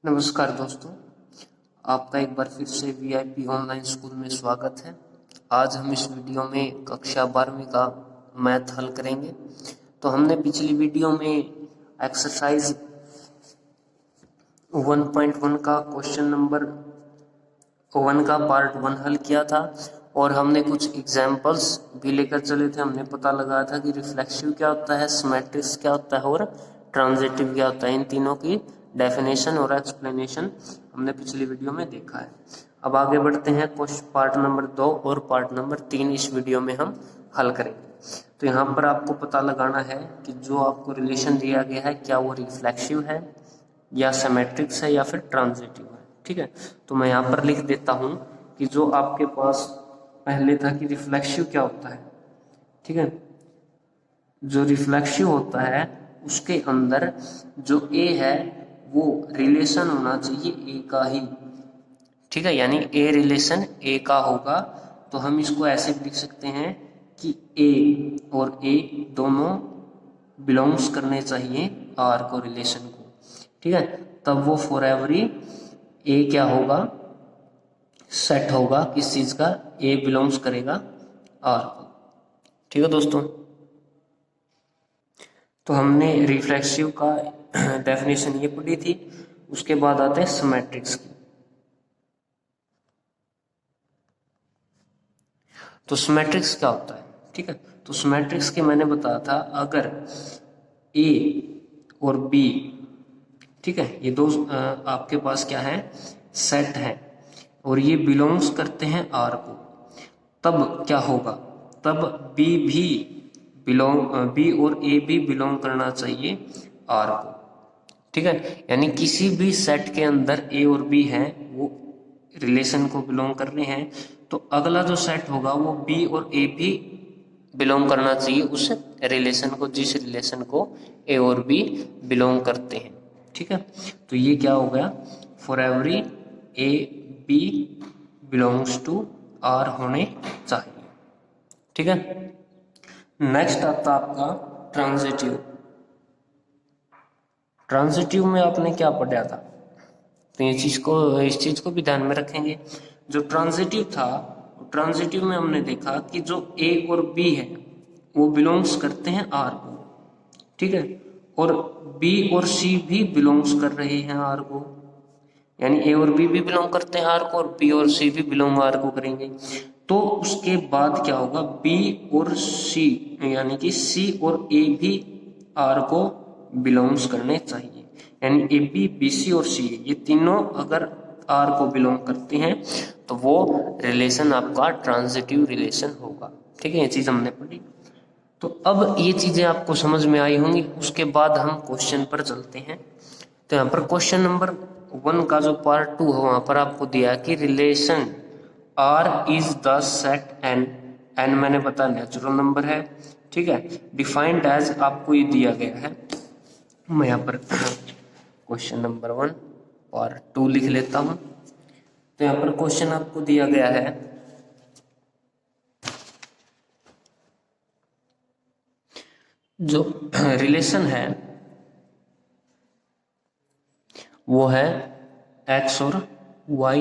नमस्कार दोस्तों, आपका एक बार फिर से वीआईपी ऑनलाइन स्कूल में स्वागत है। आज हम इस वीडियो में कक्षा 12वीं का मैथ हल करेंगे। तो हमने पिछली वीडियो में एक्सरसाइज 1.1 का क्वेश्चन नंबर 1 का पार्ट 1 हल किया था और हमने कुछ एग्जाम्पल्स भी लेकर चले थे। हमने पता लगाया था कि रिफ्लेक्सिव क्या होता है, सिमेट्रिक्स क्या होता है और ट्रांजिटिव क्या होता है। इन तीनों की डेफिनेशन और एक्सप्लेनेशन हमने पिछली वीडियो में देखा है। अब आगे बढ़ते हैं, क्वेश्चन पार्ट नंबर 2 और पार्ट नंबर 3 इस वीडियो में हम हल करेंगे। तो यहाँ पर आपको पता लगाना है कि जो आपको रिलेशन दिया गया है क्या वो रिफ्लेक्सिव है या सिमेट्रिक्स है या फिर ट्रांजिटिव है। ठीक है, तो मैं यहाँ पर लिख देता हूँ कि जो आपके पास पहले था कि रिफ्लेक्सिव क्या होता है। ठीक है, जो रिफ्लेक्सिव होता है उसके अंदर जो ए है वो रिलेशन होना चाहिए ए का ही। ठीक है, यानी ए रिलेशन ए का होगा। तो हम इसको ऐसे लिख सकते हैं कि ए और ए दोनों बिलोंग्स करने चाहिए आर को, रिलेशन को। ठीक है, तब वो फॉर एवरी ए क्या होगा, सेट होगा किस चीज का, ए बिलोंग्स करेगा आर को। ठीक है दोस्तों, तो हमने रिफ्लेक्सिव का डेफिनेशन ये पढ़ी थी। उसके बाद आते हैं सिमेट्रिक्स की। तो सिमेट्रिक्स क्या होता है। ठीक है, तो सिमेट्रिक्स के मैंने बताया था, अगर ए और बी, ठीक है, ये दो आपके पास क्या है, सेट है और ये बिलोंग्स करते हैं आर को, तब क्या होगा, तब बी भी बी और ए भी बिलोंग करना चाहिए आर को। ठीक है, यानी किसी भी सेट के अंदर ए और बी हैं, वो रिलेशन को बिलोंग कर रहे हैं, तो अगला जो सेट होगा वो बी और ए भी बिलोंग करना चाहिए उस रिलेशन को, जिस रिलेशन को ए और बी बिलोंग करते हैं। ठीक है, तो ये क्या हो गया, for every A B belongs to R होने चाहिए। ठीक है, नेक्स्ट आता आपका ट्रांजिटिव। ट्रांजिटिव में आपने क्या पढ़ा था, तो इस चीज को भी ध्यान में रखेंगे। जो ट्रांजिटिव था, ट्रांजिटिव में हमने देखा कि जो ए और बी है वो बिलोंग्स करते हैं आर को। ठीक है, और बी और सी भी बिलोंग्स कर रहे हैं आर को, यानी ए और बी भी बिलोंग करते हैं आर को और बी और सी भी बिलोंग आर को करेंगे। तो उसके बाद क्या होगा, बी और सी यानी कि सी और ए भी आर को बिलोंग्स करने चाहिए। यानी ए बी, बी सी और सी ये तीनों अगर आर को बिलोंग करते हैं तो वो रिलेशन आपका ट्रांजिटिव रिलेशन होगा। ठीक है, ये चीज हमने पढ़ी। तो अब ये चीजें आपको समझ में आई होंगी। उसके बाद हम क्वेश्चन पर चलते हैं। तो यहाँ पर क्वेश्चन नंबर 1 का जो पार्ट 2 है वहां पर आपको दिया कि relation R is the set N, N मैंने पता नेचुरल नंबर है। ठीक है, डिफाइंड एज आपको ये दिया गया है। मैं यहाँ पर क्वेश्चन नंबर 1 पार्ट 2 लिख लेता हूं। तो यहाँ पर क्वेश्चन आपको दिया गया है, जो रिलेशन है वो है x और y,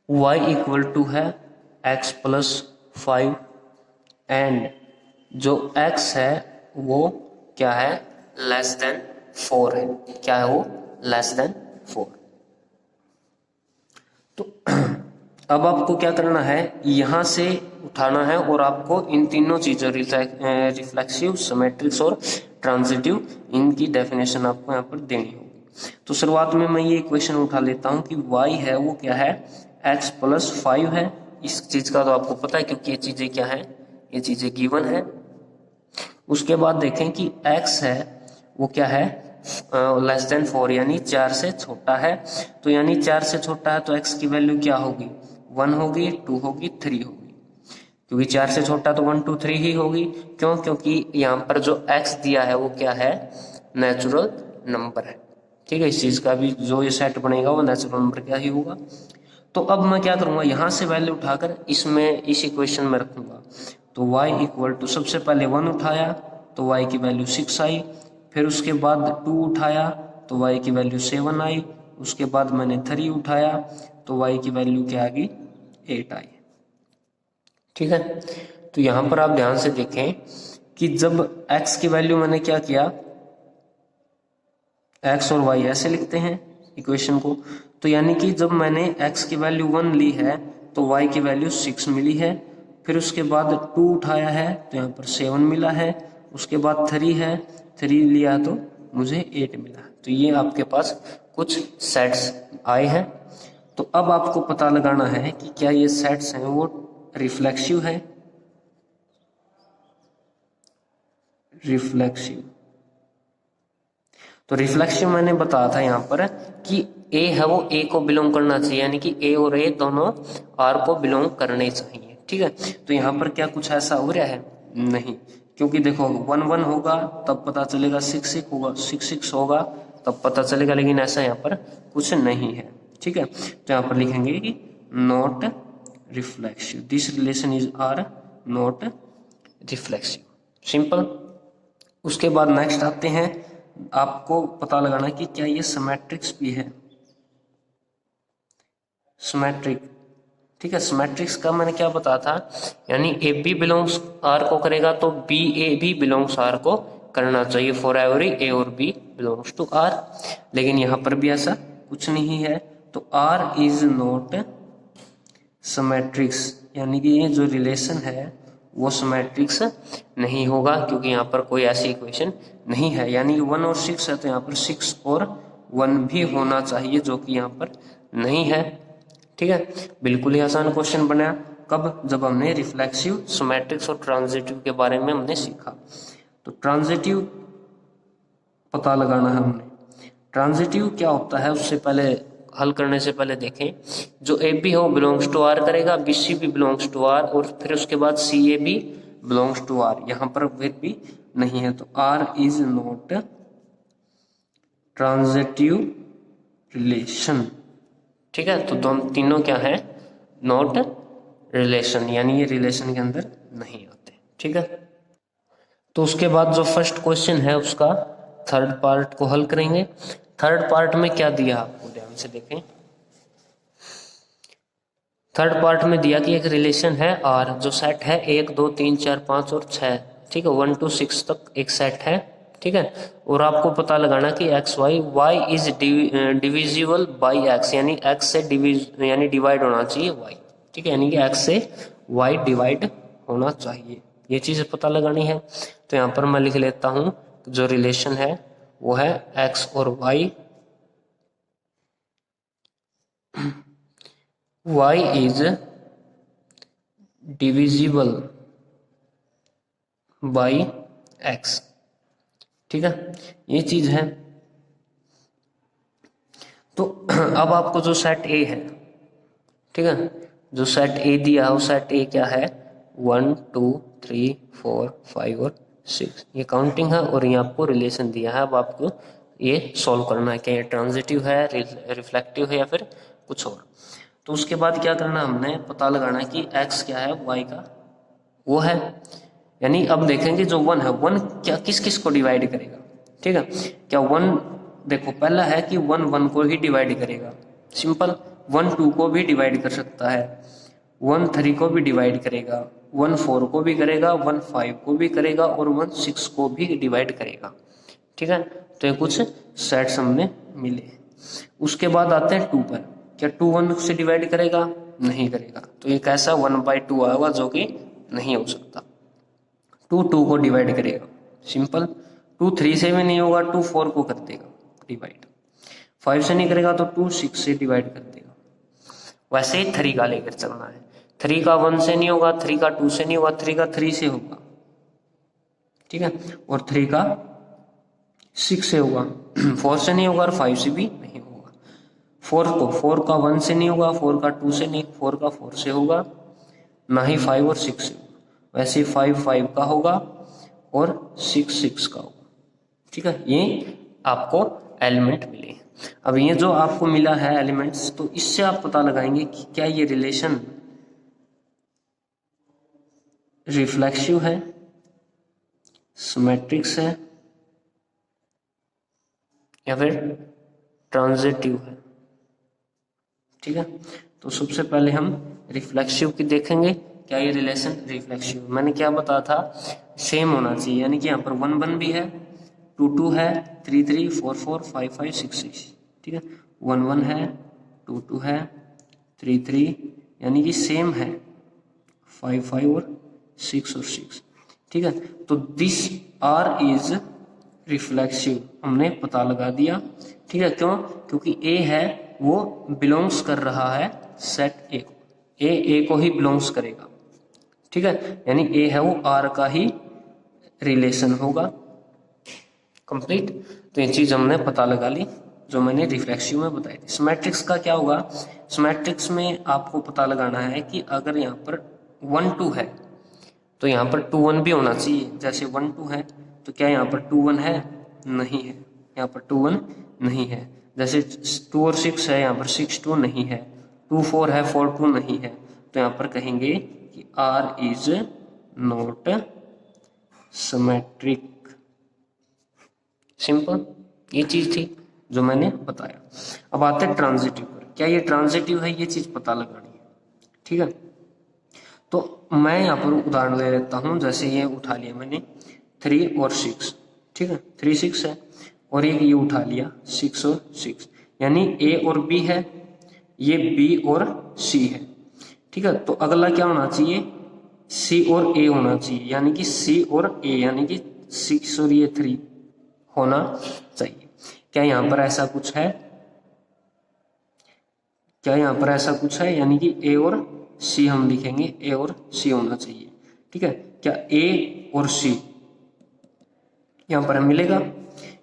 y इक्वल टू है x प्लस 5 एंड जो x है वो क्या है, लेस देन 4 है। क्या है वो, लेस देन 4। तो अब आपको क्या करना है, यहां से उठाना है और आपको इन तीनों चीजों रिफ्लेक्सिव, सिमेट्रिक्स और ट्रांजिटिव, इनकी डेफिनेशन आपको यहाँ पर देनी होगी। तो शुरुआत में मैं ये इक्वेशन उठा लेता हूं कि y है वो क्या है, x प्लस 5 है। इस चीज का तो आपको पता है क्योंकि ये चीजें क्या है, ये चीजें गिवन है। उसके बाद देखें कि x है वो क्या है, लेस देन 4 यानी 4 से छोटा है। तो यानी 4 से छोटा है तो x की वैल्यू क्या होगी, 1 होगी, 2 होगी, 3 होगी। क्योंकि 4 से छोटा तो 1 2 3 ही होगी। क्यों, क्योंकि यहाँ पर जो x दिया है वो क्या है, नेचुरल नंबर है। ठीक है, इस चीज का भी जो ये सेट बनेगा वो नेचुरल नंबर क्या ही होगा। तो अब मैं क्या करूंगा, यहां से वैल्यू उठाकर इसमें इस इक्वेशन में रखूंगा। तो y इक्वल टू, सबसे पहले 1 उठाया तो y की वैल्यू 6 आई, फिर उसके बाद 2 उठाया तो y की वैल्यू 7 आई। उसके बाद मैंने 3 उठाया तो y की वैल्यू क्या आ गई, 8 आई। ठीक है, तो यहां पर आप ध्यान से देखें कि जब x की वैल्यू मैंने क्या किया, x और y ऐसे लिखते हैं इक्वेशन को, तो यानी कि जब मैंने x की वैल्यू 1 ली है तो y की वैल्यू 6 मिली है। फिर उसके बाद 2 उठाया है तो यहाँ पर 7 मिला है। उसके बाद 3 है, 3 लिया तो मुझे 8 मिला। तो ये आपके पास कुछ सेट्स आए हैं। तो अब आपको पता लगाना है कि क्या ये सेट्स हैं वो रिफ्लेक्सिव है। रिफ्लेक्सिव, तो रिफ्लेक्शन मैंने बताया था यहाँ पर कि ए है वो ए को बिलोंग करना चाहिए, यानी कि ए और ए दोनों आर को बिलोंग करने चाहिए। ठीक है, तो यहाँ पर क्या कुछ ऐसा हो रहा है, नहीं, क्योंकि देखो 1 1 होगा तब पता चलेगा, 6 6 होगा, 6 6 होगा तब पता चलेगा, लेकिन ऐसा यहाँ पर कुछ नहीं है। ठीक है, तो यहाँ पर लिखेंगे कि not reflexive, this relation is R not reflexive, simple. उसके बाद नेक्स्ट आते हैं, आपको पता लगाना कि क्या ये सिमेट्रिक्स भी है। सिमेट्रिक, ठीक है, सिमेट्रिक्स का मैंने क्या बताया था, यानी ए बी बिलोंग्स आर को करेगा तो बी ए भी बिलोंग्स आर को करना चाहिए फॉर एवरी ए और बी बिलोंग्स टू आर। लेकिन यहाँ पर भी ऐसा कुछ नहीं है, तो आर इज नॉट सिमेट्रिक्स, यानी कि ये जो रिलेशन है वो सिमेट्रिक्स नहीं होगा, क्योंकि यहाँ पर कोई ऐसी इक्वेशन नहीं है। यानी 1 और 6 है तो यहाँ पर 6 और 1 भी होना चाहिए, जो कि यहाँ पर नहीं है। ठीक है, बिल्कुल ही आसान क्वेश्चन बना। कब, जब हमने रिफ्लेक्सिव, सिमेट्रिक्स और ट्रांजिटिव के बारे में हमने सीखा। तो ट्रांजिटिव पता लगाना है हमने। ट्रांजिटिव क्या होता है, उससे पहले हल करने से पहले देखें, जो ए बी हो बिलोंग्स टू आर करेगा, बी सी भी बिलोंग्स टू आर, और फिर उसके बाद सी ए भी बिलोंग्स टू आर। यहाँ पर फिर भी नहीं है, तो R is not transitive relation. ठीक है, तो दोनों तीनों क्या है, नॉट रिलेशन, यानी ये रिलेशन के अंदर नहीं आते। ठीक है, तो उसके बाद जो फर्स्ट क्वेश्चन है उसका थर्ड पार्ट को हल करेंगे। थर्ड पार्ट में क्या दिया आपको, ध्यान से देखें। थर्ड पार्ट में दिया कि एक रिलेशन है आर, जो सेट है 1 2 3 4 5 और 6। ठीक है, 1 to 6 तक एक सेट है। ठीक है, और आपको पता लगाना कि X Y is divisible by X, यानी एक्स से यानी डिवाइड होना चाहिए वाई। ठीक है, यानी कि एक्स से वाई डिवाइड होना चाहिए, ये चीज़ पता लगानी है। तो यहाँ पर मैं लिख लेता हूँ, जो रिलेशन है वो है एक्स और Y, y is divisible by x। ठीक है, ये चीज है। तो अब आपको जो सेट ए है, ठीक है, जो सेट ए दिया है वो सेट ए क्या है, 1 2 3 4 5 और 6, ये काउंटिंग है, और ये आपको रिलेशन दिया है। अब आपको ये सॉल्व करना है कि ये ट्रांजिटिव है, रिफ्लेक्टिव है, या फिर कुछ और। तो उसके बाद क्या करना, हमने पता लगाना है कि x क्या है, y का वो है। यानी अब देखेंगे जो 1 है, 1 क्या किस किस को डिवाइड करेगा। ठीक है, क्या 1, देखो पहला है कि 1 1 को ही डिवाइड करेगा, सिंपल। 1 2 को भी डिवाइड कर सकता है, 1 3 को भी डिवाइड करेगा, 1 4 को भी करेगा, 1 5 को भी करेगा, और 1 6 को भी डिवाइड करेगा। ठीक है, तो ये कुछ सेट्स हमने मिले। उसके बाद आते हैं 2 पर, क्या 2 1 से डिवाइड करेगा, नहीं करेगा, तो ये कैसा 1/2 आएगा, जो कि नहीं हो सकता। 2 2 को डिवाइड करेगा, सिंपल। 2 3 से भी नहीं होगा, 2 4 को कर देगा डिवाइड। 5 से नहीं करेगा तो 2 6 से डिवाइड कर देगा। वैसे ही 3 का लेकर चलना है, 3 का 1 से नहीं होगा, 3 का 2 से नहीं होगा, 3 का 3 से होगा। ठीक है, और 3 का 6 से होगा, 4 से नहीं होगा, और 5 से भी नहीं होगा। 4 का 1 से नहीं होगा, 4 का 2 से नहीं, 4 का 4 से होगा, ना ही 5 और 6 से होगा। वैसे 5 5 का होगा, और 6 6 का होगा। ठीक है, ये आपको एलिमेंट मिले। अब ये जो आपको मिला है एलिमेंट्स, तो इससे आप पता लगाएंगे कि क्या ये रिलेशन रिफ्लेक्सिव है, सिमेट्रिक्स है, या फिर ट्रांजिटिव है। ठीक है, तो सबसे पहले हम रिफ्लेक्सिव की देखेंगे। क्या ये रिलेशन रिफ्लेक्सिव, मैंने क्या बताया था, सेम होना चाहिए, यानी कि यहाँ पर 1 1 भी है, 2 2 है, 3 3 4 4 5 5 6 6। ठीक है, 1 1 है, 2 2 है, 3 3, यानी कि सेम है, 5 5 और 6 और 6। ठीक है, तो दिस आर इज रिफ्लेक्सिव हमने पता लगा दिया। ठीक है, क्यों? क्योंकि ए है वो बिलोंग्स कर रहा है सेट ए को, ए को ही बिलोंग्स करेगा। ठीक है, यानी ए है वो आर का ही रिलेशन होगा। कंप्लीट। तो ये चीज हमने पता लगा ली जो मैंने रिफ्लेक्सिव में बताई थी। सिमेट्रिक्स का क्या होगा? सिमेट्रिक्स में आपको पता लगाना है कि अगर यहाँ पर 1 2 है तो यहाँ पर 2 1 भी होना चाहिए। जैसे 1 2 है तो क्या यहाँ पर 2 1 है? नहीं है, यहाँ पर 2 1 नहीं है। जैसे 2 और 6 है, यहाँ पर 6 2 नहीं है, 2 4 है, 4 2 नहीं है। तो यहाँ पर कहेंगे कि R is not symmetric. Simple, ये चीज थी जो मैंने बताया। अब आते हैं ट्रांजिटिव पर। क्या ये ट्रांजिटिव है? ये चीज पता लगानी है। ठीक है, तो मैं यहाँ पर उदाहरण ले लेता हूँ। जैसे ये उठा लिया मैंने 3 और 6। ठीक है, 3 6 है, और एक ये उठा लिया 6 और 6, यानी ए और बी है, ये बी और सी है। ठीक है, तो अगला क्या होना चाहिए? सी और ए होना चाहिए, यानी कि सी और ए, यानी कि 6 और ये 3 होना चाहिए। क्या यहाँ पर ऐसा कुछ है? क्या यहाँ पर ऐसा कुछ है? यानी कि ए और सी हम लिखेंगे, ए और सी होना चाहिए। ठीक है, क्या ए और सी यहाँ पर मिलेगा?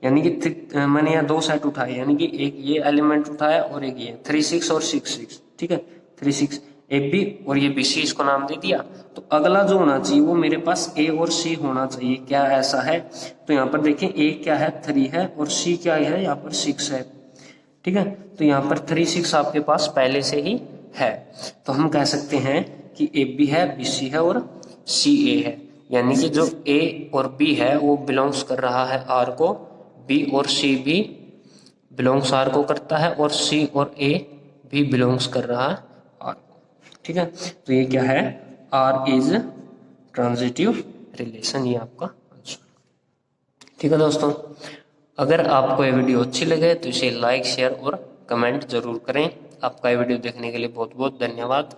यानी कि मैंने यहाँ 2 सेट उठाए, यानी कि एक ये एलिमेंट उठाया और एक ये 3 6 और 6 6। ठीक है, 3 6 ए बी और ये बी सी, इसको नाम दे दिया। तो अगला जो होना चाहिए वो मेरे पास ए और सी होना चाहिए। क्या ऐसा है? तो यहाँ पर देखें, ए क्या है? 3 है, और सी क्या है? यहाँ पर 6 है। ठीक है, तो यहाँ पर 3 6 आपके पास पहले से ही है, तो हम कह सकते हैं कि ए बी है, बी सी है और सी ए है। यानी कि जो ए और बी है वो बिलोंग्स कर रहा है आर को, बी और सी भी बिलोंग्स आर को करता है, और सी और ए भी बिलोंग्स कर रहा है आर को। ठीक है, तो ये क्या है? आर इज ट्रांजिटिव रिलेशन, ये आपका आंसर। ठीक है दोस्तों, अगर आपको ये वीडियो अच्छी लगे तो इसे लाइक शेयर और कमेंट जरूर करें। आपका ये वीडियो देखने के लिए बहुत बहुत धन्यवाद।